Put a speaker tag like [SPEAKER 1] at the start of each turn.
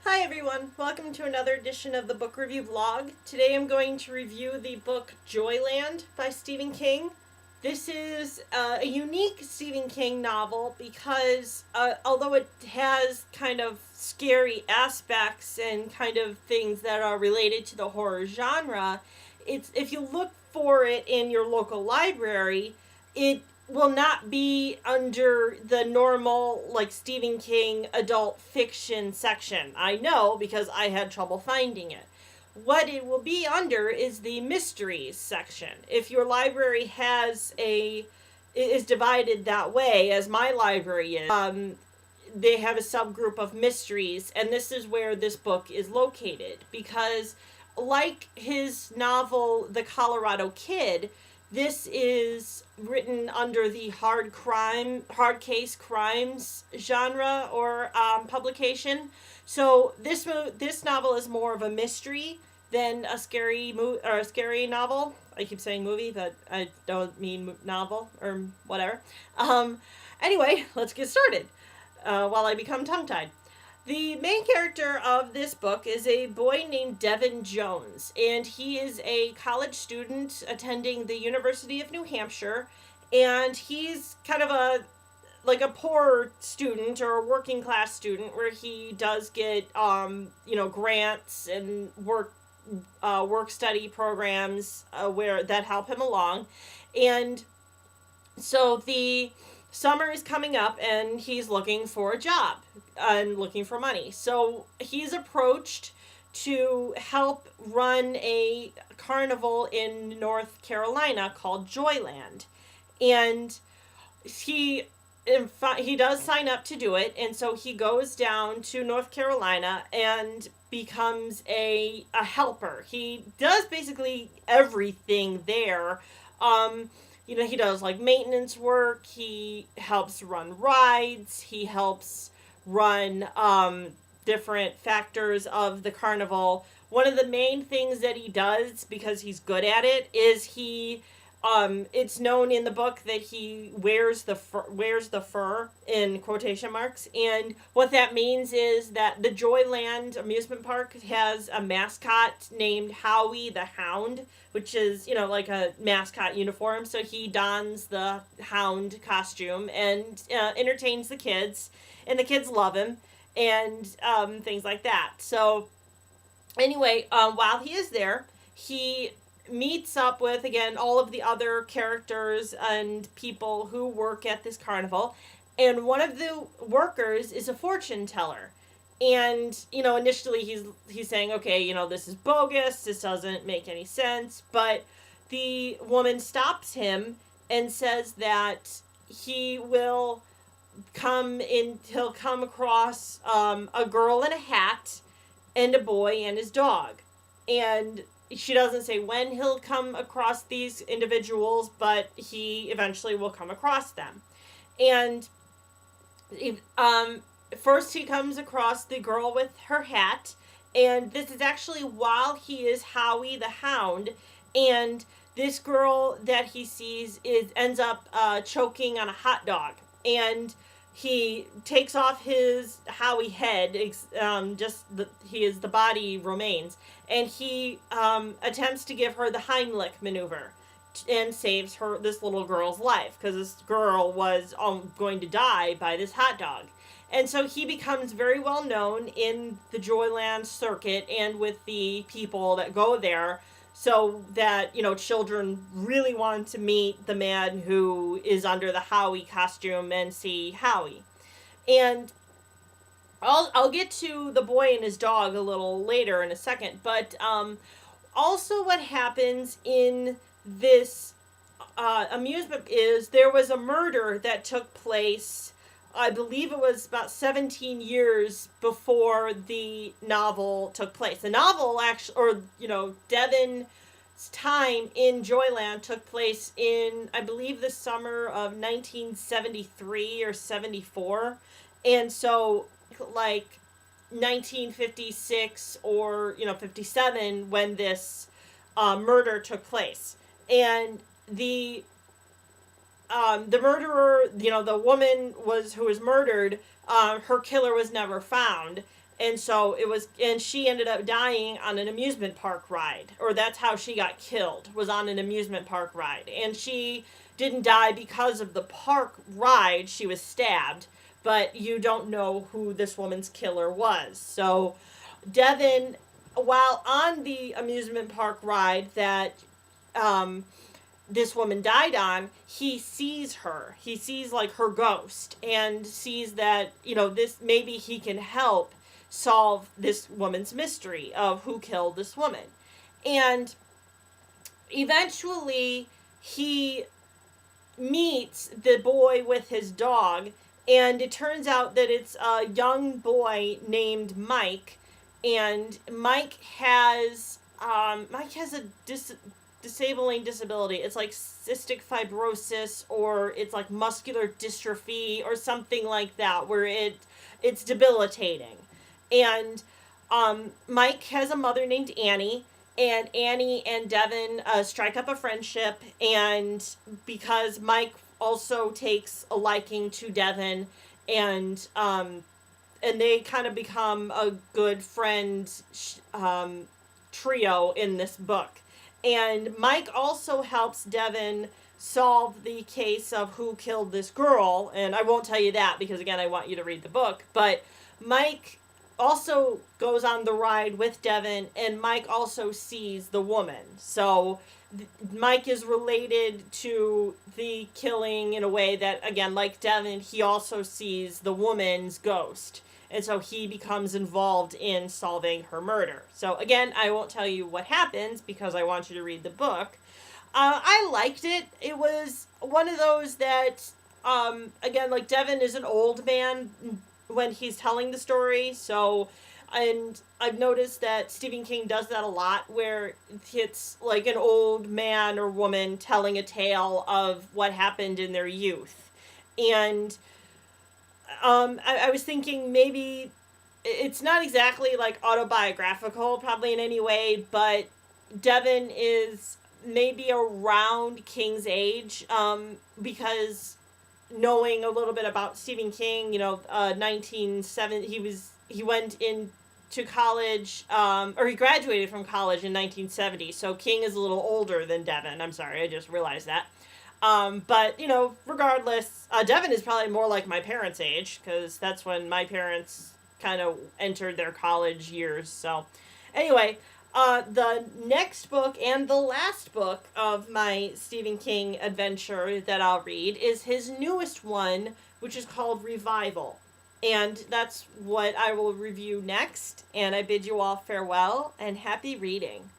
[SPEAKER 1] Hi everyone, welcome to another edition of the book review vlog. Today I'm going to review the book Joyland by Stephen King. This is a unique Stephen King novel because although it has kind of scary aspects and kind of things that are related to the horror genre, if you look for it in your local library, it will not be under the normal like Stephen King adult fiction section. I know because I had trouble finding it. What it will be under is the mysteries section. If your library is divided that way, as my library is, they have a subgroup of mysteries, and this is where this book is located. Because, like his novel The Colorado Kid, this is written under the hard case crimes genre or publication. So this novel is more of a mystery than a scary novel. I keep saying movie, but I don't mean novel or whatever. Anyway, let's get started. While I become tongue-tied. The main character of this book is a boy named Devin Jones, and he is a college student attending the University of New Hampshire, and he's kind of a poor student or a working class student where he does get grants and work study programs where that help him along. And so the summer is coming up and he's looking for a job and looking for money. So he's approached to help run a carnival in North Carolina called Joyland. And he does sign up to do it, and so he goes down to North Carolina and becomes a helper. He does basically everything there. He does like maintenance work, he helps run rides, he helps run different factors of the carnival. One of the main things that he does, because he's good at it, is it's known in the book that he wears the fur in quotation marks, and what that means is that the Joyland amusement park has a mascot named Howie the Hound, which is like a mascot uniform. So he dons the hound costume and entertains the kids, and the kids love him, and things like that. So anyway, while he is there, he meets up with, again, all of the other characters and people who work at this carnival, and one of the workers is a fortune teller. And initially he's saying, okay, this is bogus, this doesn't make any sense, but the woman stops him and says that he'll come across a girl in a hat and a boy and his dog. And she doesn't say when he'll come across these individuals, but he eventually will come across them. And first he comes across the girl with her hat, and this is actually while he is Howie the Hound, and this girl that he sees ends up choking on a hot dog, and he takes off his Howie head, the body remains, and he attempts to give her the Heimlich maneuver and saves this little girl's life, because this girl was going to die by this hot dog. And so he becomes very well known in the Joyland circuit and with the people that go there, so that children really want to meet the man who is under the Howie costume and see Howie. And I'll get to the boy and his dog a little later in a second, but also what happens in this amusement is there was a murder that took place. I believe it was about 17 years before the novel took place. The novel Devin's time in Joyland took place in, I believe, the summer of 1973 or 74. And so, like, 1956 or, 57 when this murder took place. And the murderer, the woman who was murdered, her killer was never found. And so it was, and she ended up dying on an amusement park ride, or that's how she got killed, was on an amusement park ride. And she didn't die because of the park ride, she was stabbed, but you don't know who this woman's killer was. So Devin, while on the amusement park ride that um, this woman died on, he sees her. He sees like her ghost and sees that, this maybe he can help solve this woman's mystery of who killed this woman. And eventually he meets the boy with his dog, and it turns out that it's a young boy named Mike, and Mike has a disabling disability. It's like cystic fibrosis, or it's like muscular dystrophy or something like that, where it's debilitating. And Mike has a mother named Annie, and Annie and Devin strike up a friendship, and because Mike also takes a liking to Devin, and they kind of become a good friend trio in this book. And Mike also helps Devin solve the case of who killed this girl, and I won't tell you that because, again, I want you to read the book, but Mike also goes on the ride with Devin, and Mike also sees the woman. So Mike is related to the killing in a way that, again, like Devin, he also sees the woman's ghost. And so he becomes involved in solving her murder. So again, I won't tell you what happens because I want you to read the book. I liked it. It was one of those that, again, like Devin is an old man when he's telling the story. So, and I've noticed that Stephen King does that a lot, where it's like an old man or woman telling a tale of what happened in their youth. And I was thinking maybe it's not exactly like autobiographical, probably in any way, but Devin is maybe around King's age, because knowing a little bit about Stephen King, 1970, he went into college, or he graduated from college in 1970, so King is a little older than Devin. I'm sorry, I just realized that. But, regardless, Devin is probably more like my parents' age, because that's when my parents kind of entered their college years. So, anyway, the next book and the last book of my Stephen King adventure that I'll read is his newest one, which is called Revival. And that's what I will review next. And I bid you all farewell and happy reading.